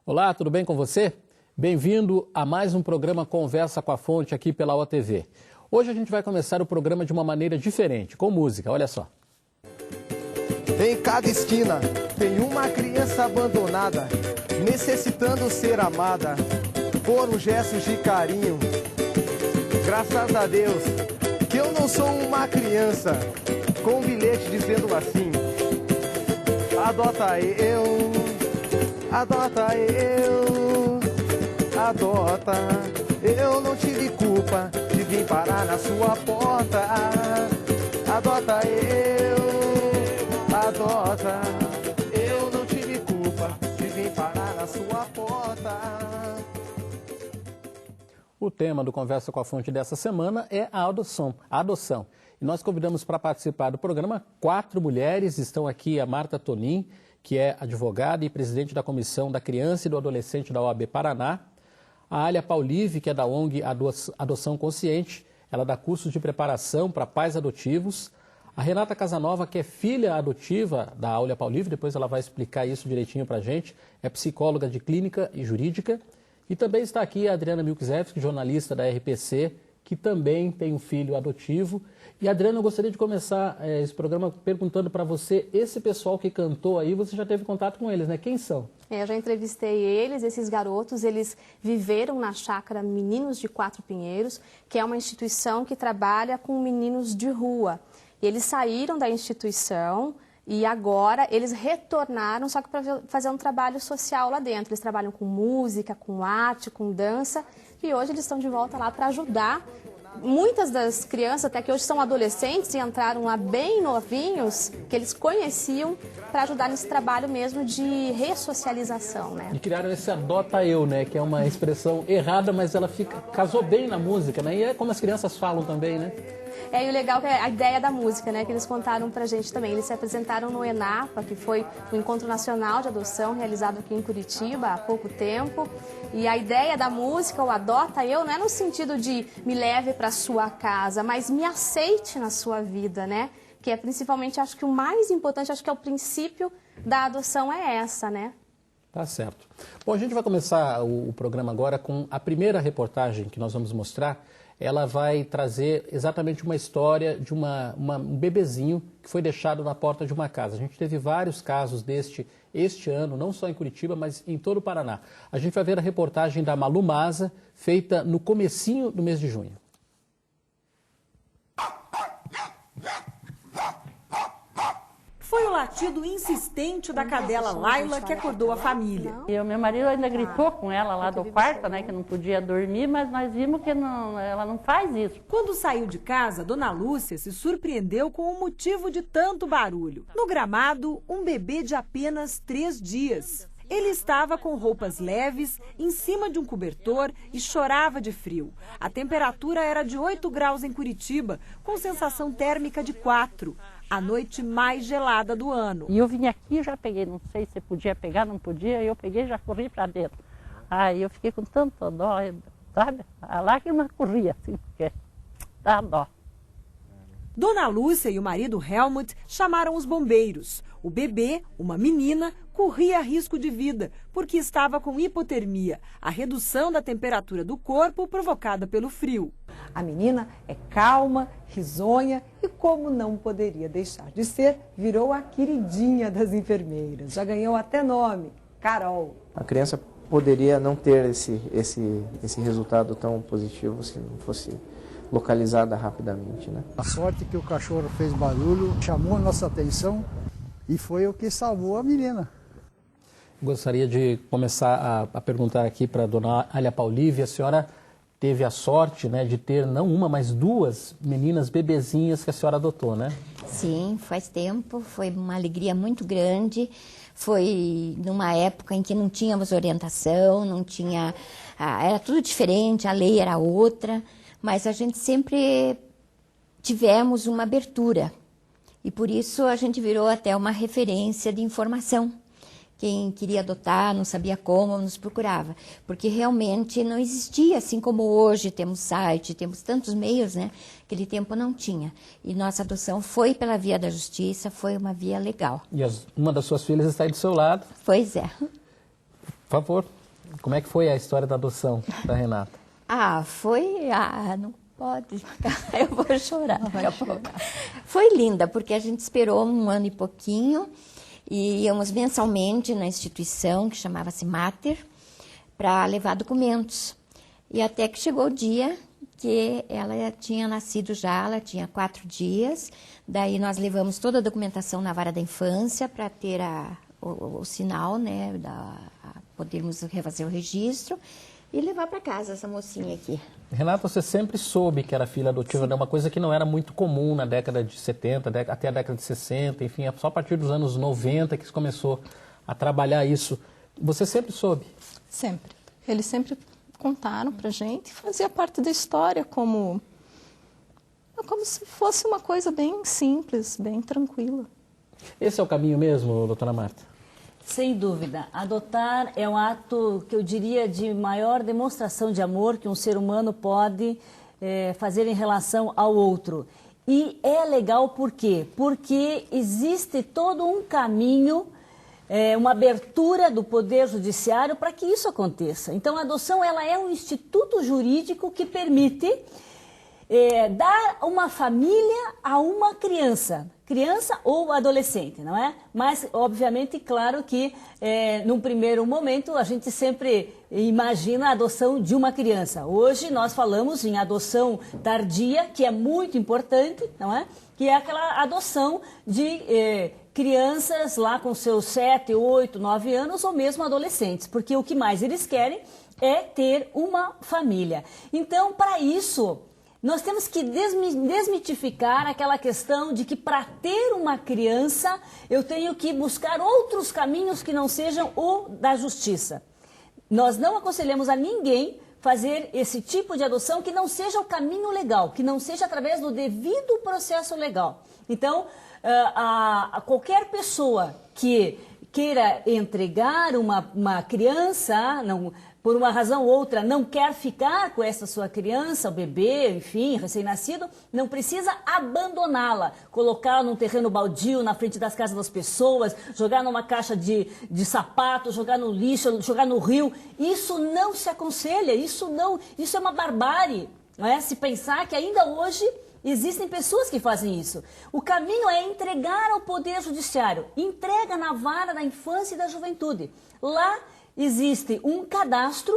Olá, tudo bem com você? Bem-vindo a mais um programa Conversa com a Fonte aqui pela OTV. Hoje a gente vai começar o programa de uma maneira diferente, com música, olha só. Em cada esquina tem uma criança abandonada, necessitando ser amada, por gestos de carinho. Graças a Deus que eu não sou uma criança, com um bilhete dizendo assim: adota eu, adota eu, adota. Eu não tive culpa de vir parar na sua porta. Adota eu, adota. Eu não tive culpa de vir parar na sua porta. O tema do Conversa com a Fonte dessa semana é a adoção. E nós convidamos para participar do programa 4 mulheres. Estão aqui a Marta Tonin, que é advogada e presidente da Comissão da Criança e do Adolescente da OAB Paraná. A Alia Paulive, que é da ONG Adoção Consciente, ela dá cursos de preparação para pais adotivos. A Renata Casanova, que é filha adotiva da Alia Paulive, depois ela vai explicar isso direitinho para a gente, é psicóloga de clínica e jurídica. E também está aqui a Adriana Milczewski, jornalista da RPC, que também tem um filho adotivo. E, Adriana, eu gostaria de começar esse programa perguntando para você, esse pessoal que cantou aí, você já teve contato com eles, né? Quem são? Eu já entrevistei eles, esses garotos, eles viveram na chácara Meninos de Quatro Pinheiros, que é uma instituição que trabalha com meninos de rua. E eles saíram da instituição e agora eles retornaram, só que para fazer um trabalho social lá dentro. Eles trabalham com música, com arte, com dança, e hoje eles estão de volta lá para ajudar. Muitas das crianças, até que hoje são adolescentes e entraram lá bem novinhos, que eles conheciam, para ajudar nesse trabalho mesmo de ressocialização, né? E criaram esse adota eu, né? Que é uma expressão errada, mas ela casou bem na música, né? E é como as crianças falam também, né? E o legal é a ideia da música, né, que eles contaram pra gente também. Eles se apresentaram no ENAPA, que foi o Encontro Nacional de Adoção, realizado aqui em Curitiba há pouco tempo. E a ideia da música, o Adota Eu, não é no sentido de me leve para sua casa, mas me aceite na sua vida, né? Que é principalmente, acho que o mais importante, acho que é o princípio da adoção é essa, né? Tá certo. Bom, a gente vai começar o programa agora com a primeira reportagem que nós vamos mostrar. Ela vai trazer exatamente uma história de um bebezinho que foi deixado na porta de uma casa. A gente teve vários casos este ano, não só em Curitiba, mas em todo o Paraná. A gente vai ver a reportagem da Malu Maza, feita no comecinho do mês de junho. Foi o latido insistente da cadela Laila que acordou a família. E o meu marido ainda gritou com ela lá do quarto, né, que não podia dormir, mas nós vimos que ela não faz isso. Quando saiu de casa, Dona Lúcia se surpreendeu com o motivo de tanto barulho. No gramado, um bebê de apenas 3 dias. Ele estava com roupas leves, em cima de um cobertor e chorava de frio. A temperatura era de 8 graus em Curitiba, com sensação térmica de 4. A noite mais gelada do ano. E eu vim aqui e já peguei, não sei se podia pegar, não podia, eu peguei e já corri para dentro. Aí eu fiquei com tanta dó, sabe? A lágrima corria, assim, porque dá dó. Dona Lúcia e o marido Helmut chamaram os bombeiros. O bebê, uma menina, corria risco de vida, porque estava com hipotermia, a redução da temperatura do corpo provocada pelo frio. A menina é calma, risonha e, como não poderia deixar de ser, virou a queridinha das enfermeiras. Já ganhou até nome, Carol. A criança poderia não ter esse resultado tão positivo se não fosse localizada rapidamente, né? A sorte que o cachorro fez barulho, chamou a nossa atenção e foi o que salvou a menina. Gostaria de começar a perguntar aqui para a dona Alia Paulive. A senhora teve a sorte, né, de ter não uma, mas 2 meninas bebezinhas que a senhora adotou, né? Sim, faz tempo, foi uma alegria muito grande. Foi numa época em que não tínhamos orientação, não tinha... era tudo diferente, a lei era outra, mas a gente sempre tivemos uma abertura. E por isso a gente virou até uma referência de informação. Quem queria adotar, não sabia como, nos procurava. Porque realmente não existia, assim como hoje temos site, temos tantos meios, né? Aquele tempo não tinha. E nossa adoção foi pela via da justiça, foi uma via legal. E uma das suas filhas está aí do seu lado. Pois é. favor, como é que foi a história da adoção da Renata? Não pode, eu vou chorar daqui a pouco. Foi linda, porque a gente esperou 1 ano e pouquinho, e íamos mensalmente na instituição, que chamava-se Mater, para levar documentos. E até que chegou o dia que ela tinha nascido já, ela tinha 4 dias, daí nós levamos toda a documentação na vara da infância para ter o sinal, né, podermos refazer o registro e levar para casa essa mocinha aqui. Renata, você sempre soube que era filha adotiva, é uma coisa que não era muito comum na década de 70, até a década de 60, enfim, é só a partir dos anos 90 que se começou a trabalhar isso. Você sempre soube? Sempre. Eles sempre contaram pra gente, fazia parte da história como se fosse uma coisa bem simples, bem tranquila. Esse é o caminho mesmo, doutora Marta? Sem dúvida. Adotar é um ato que eu diria de maior demonstração de amor que um ser humano pode fazer em relação ao outro. E é legal por quê? Porque existe todo um caminho, uma abertura do Poder Judiciário para que isso aconteça. Então, a adoção ela é um instituto jurídico que permite dar uma família a uma criança ou adolescente, não é? Mas, obviamente, claro que, num primeiro momento, a gente sempre imagina a adoção de uma criança. Hoje, nós falamos em adoção tardia, que é muito importante, não é? Que é aquela adoção de crianças lá com seus 7, 8, 9 anos ou mesmo adolescentes, porque o que mais eles querem é ter uma família. Então, para isso, nós temos que desmitificar aquela questão de que para ter uma criança eu tenho que buscar outros caminhos que não sejam o da justiça. Nós não aconselhamos a ninguém fazer esse tipo de adoção que não seja o caminho legal, que não seja através do devido processo legal. Então, a qualquer pessoa que queira entregar uma criança, por uma razão ou outra, não quer ficar com essa sua criança, o bebê, enfim, recém-nascido, não precisa abandoná-la, colocá-la num terreno baldio na frente das casas das pessoas, jogar numa caixa de sapato, jogar no lixo, jogar no rio. Isso não se aconselha, isso é uma barbárie, não é? Se pensar que ainda hoje existem pessoas que fazem isso. O caminho é entregar ao Poder Judiciário, entrega na vara da infância e da juventude. Lá existe um cadastro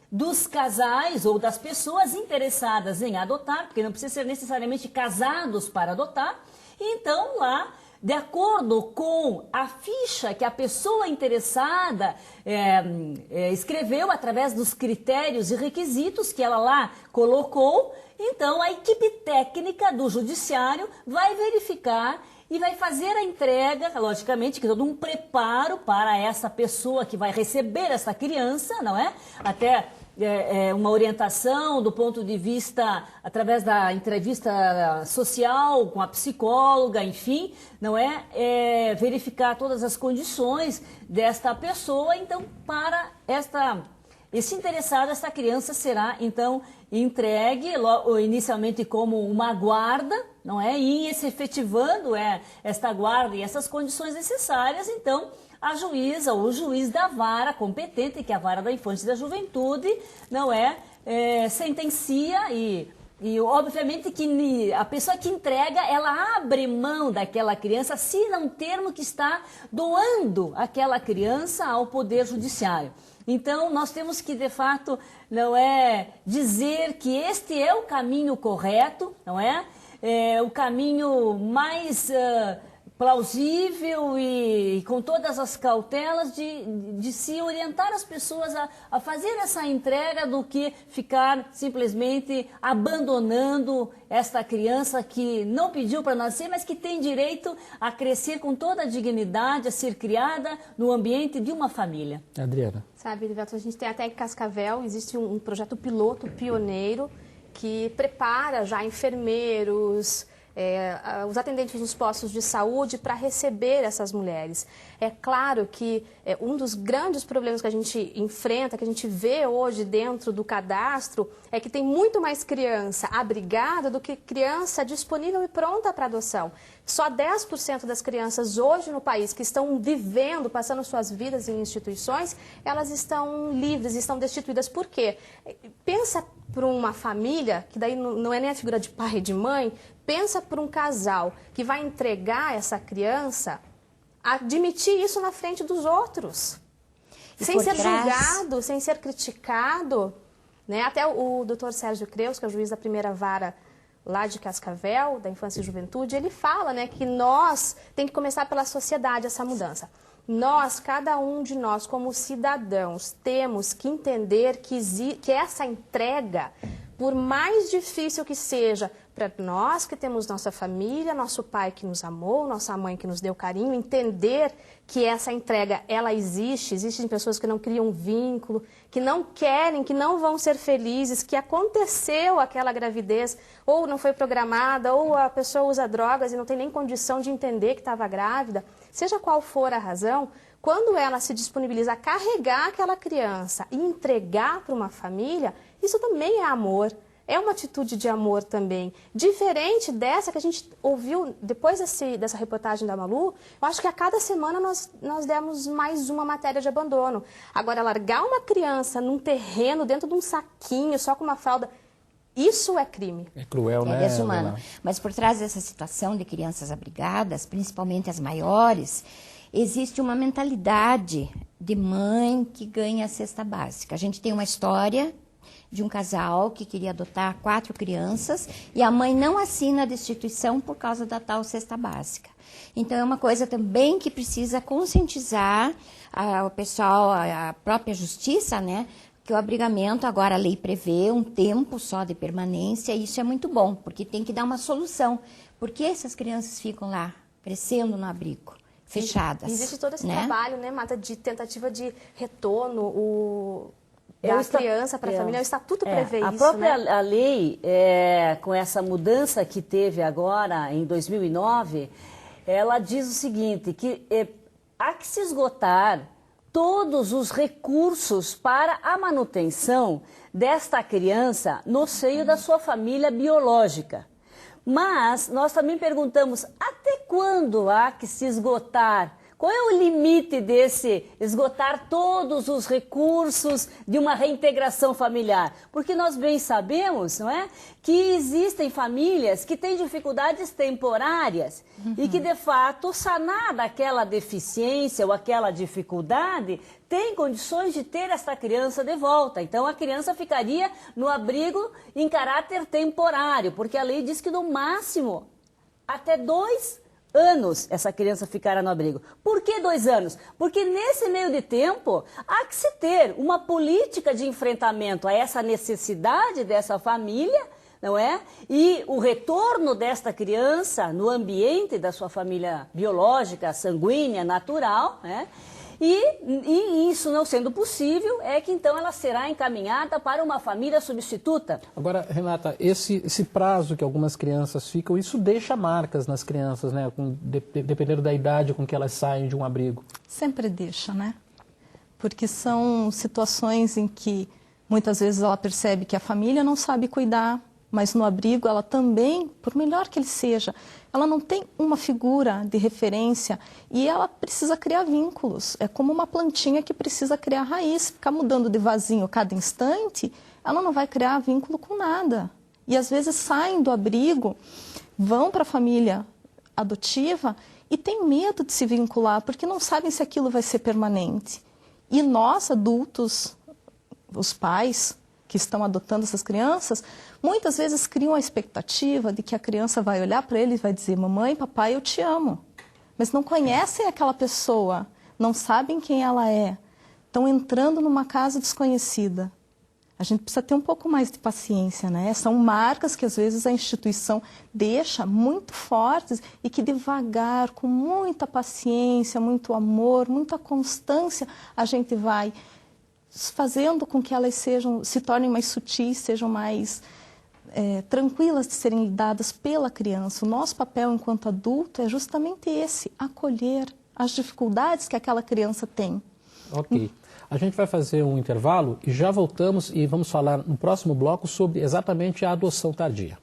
dos casais ou das pessoas interessadas em adotar, porque não precisa ser necessariamente casados para adotar. E então lá, de acordo com a ficha que a pessoa interessada escreveu através dos critérios e requisitos que ela lá colocou, então a equipe técnica do judiciário vai verificar e vai fazer a entrega, logicamente, que todo um preparo para essa pessoa que vai receber essa criança, não é? Até uma orientação do ponto de vista, através da entrevista social com a psicóloga, enfim, não é? Verificar todas as condições desta pessoa, então, para esse interessado, essa criança será, então, entregue inicialmente como uma guarda, não é? E se efetivando esta guarda e essas condições necessárias, então, a juíza ou o juiz da vara competente, que é a vara da infância e da juventude, não é? Sentencia e obviamente que a pessoa que entrega, ela abre mão daquela criança se não termo que está doando aquela criança ao Poder Judiciário. Então, nós temos que, de fato, não é dizer que este é o caminho correto, não é? O caminho mais plausível e com todas as cautelas de se orientar as pessoas a fazer essa entrega do que ficar simplesmente abandonando esta criança que não pediu para nascer, mas que tem direito a crescer com toda a dignidade, a ser criada no ambiente de uma família. Adriana. Sabe, Livelto, a gente tem até em Cascavel, existe um projeto piloto pioneiro que prepara já enfermeiros, os atendentes nos postos de saúde para receber essas mulheres. É claro que um dos grandes problemas que a gente enfrenta, que a gente vê hoje dentro do cadastro, é que tem muito mais criança abrigada do que criança disponível e pronta para adoção. Só 10% das crianças hoje no país que estão vivendo, passando suas vidas em instituições, elas estão livres, estão destituídas. Por quê? Pensa para uma família, que daí não é nem a figura de pai e de mãe, pensa para um casal que vai entregar essa criança, admitir isso na frente dos outros, sem ser julgado, sem ser criticado, né? Até o Dr. Sérgio Creus, que é o juiz da primeira vara lá de Cascavel, da Infância e Juventude, ele fala, né, que nós, tem que começar pela sociedade essa mudança. Nós, cada um de nós, como cidadãos, temos que entender que essa entrega, por mais difícil que seja, para nós que temos nossa família, nosso pai que nos amou, nossa mãe que nos deu carinho, entender que essa entrega, ela existe, existem pessoas que não criam vínculo, que não querem, que não vão ser felizes, que aconteceu aquela gravidez, ou não foi programada, ou a pessoa usa drogas e não tem nem condição de entender que estava grávida, seja qual for a razão, quando ela se disponibiliza a carregar aquela criança e entregar para uma família, isso também é amor. É uma atitude de amor também. Diferente dessa que a gente ouviu depois dessa reportagem da Malu, eu acho que a cada semana nós demos mais uma matéria de abandono. Agora, largar uma criança num terreno, dentro de um saquinho, só com uma fralda, isso é crime. É cruel, né? É desumano. Mas por trás dessa situação de crianças abrigadas, principalmente as maiores, existe uma mentalidade de mãe que ganha a cesta básica. A gente tem uma história de um casal que queria adotar 4 crianças e a mãe não assina a destituição por causa da tal cesta básica. Então, é uma coisa também que precisa conscientizar o pessoal, a própria justiça, né? Que o abrigamento, agora a lei prevê um tempo só de permanência e isso é muito bom, porque tem que dar uma solução. Por que essas crianças ficam lá, crescendo no abrigo, fechadas? Existe todo esse né? trabalho, né, Marta, de tentativa de retorno, da criança para a família, o estatuto prevê isso, a própria né? a lei, com essa mudança que teve agora em 2009, ela diz o seguinte, que há que se esgotar todos os recursos para a manutenção desta criança no seio da sua família biológica. Mas nós também perguntamos, até quando há que se esgotar? Qual é o limite desse esgotar todos os recursos de uma reintegração familiar? Porque nós bem sabemos, não é, que existem famílias que têm dificuldades temporárias e que, de fato, sanar daquela deficiência ou aquela dificuldade, tem condições de ter essa criança de volta. Então, a criança ficaria no abrigo em caráter temporário, porque a lei diz que, no máximo, até 2 anos essa criança ficará no abrigo. Por que 2 anos? Porque nesse meio de tempo há que se ter uma política de enfrentamento a essa necessidade dessa família, não é? E o retorno desta criança no ambiente da sua família biológica, sanguínea, natural, né? E isso não sendo possível, é que então ela será encaminhada para uma família substituta. Agora, Renata, esse prazo que algumas crianças ficam, isso deixa marcas nas crianças, né? Dependendo da idade com que elas saem de um abrigo. Sempre deixa, né? Porque são situações em que muitas vezes ela percebe que a família não sabe cuidar, mas no abrigo ela também, por melhor que ele seja, ela não tem uma figura de referência e ela precisa criar vínculos. É como uma plantinha que precisa criar raiz, ficar mudando de vasinho cada instante, ela não vai criar vínculo com nada. E às vezes saem do abrigo, vão para a família adotiva e têm medo de se vincular, porque não sabem se aquilo vai ser permanente. E nós, adultos, os pais que estão adotando essas crianças, muitas vezes criam a expectativa de que a criança vai olhar para ele e vai dizer, mamãe, papai, eu te amo. Mas não conhecem aquela pessoa, não sabem quem ela é, estão entrando numa casa desconhecida. A gente precisa ter um pouco mais de paciência, né? São marcas que às vezes a instituição deixa muito fortes e que devagar, com muita paciência, muito amor, muita constância, a gente vai fazendo com que elas se tornem mais sutis, sejam mais tranquilas de serem dadas pela criança. O nosso papel enquanto adulto é justamente esse, acolher as dificuldades que aquela criança tem. Ok. A gente vai fazer um intervalo e já voltamos e vamos falar no próximo bloco sobre exatamente a adoção tardia.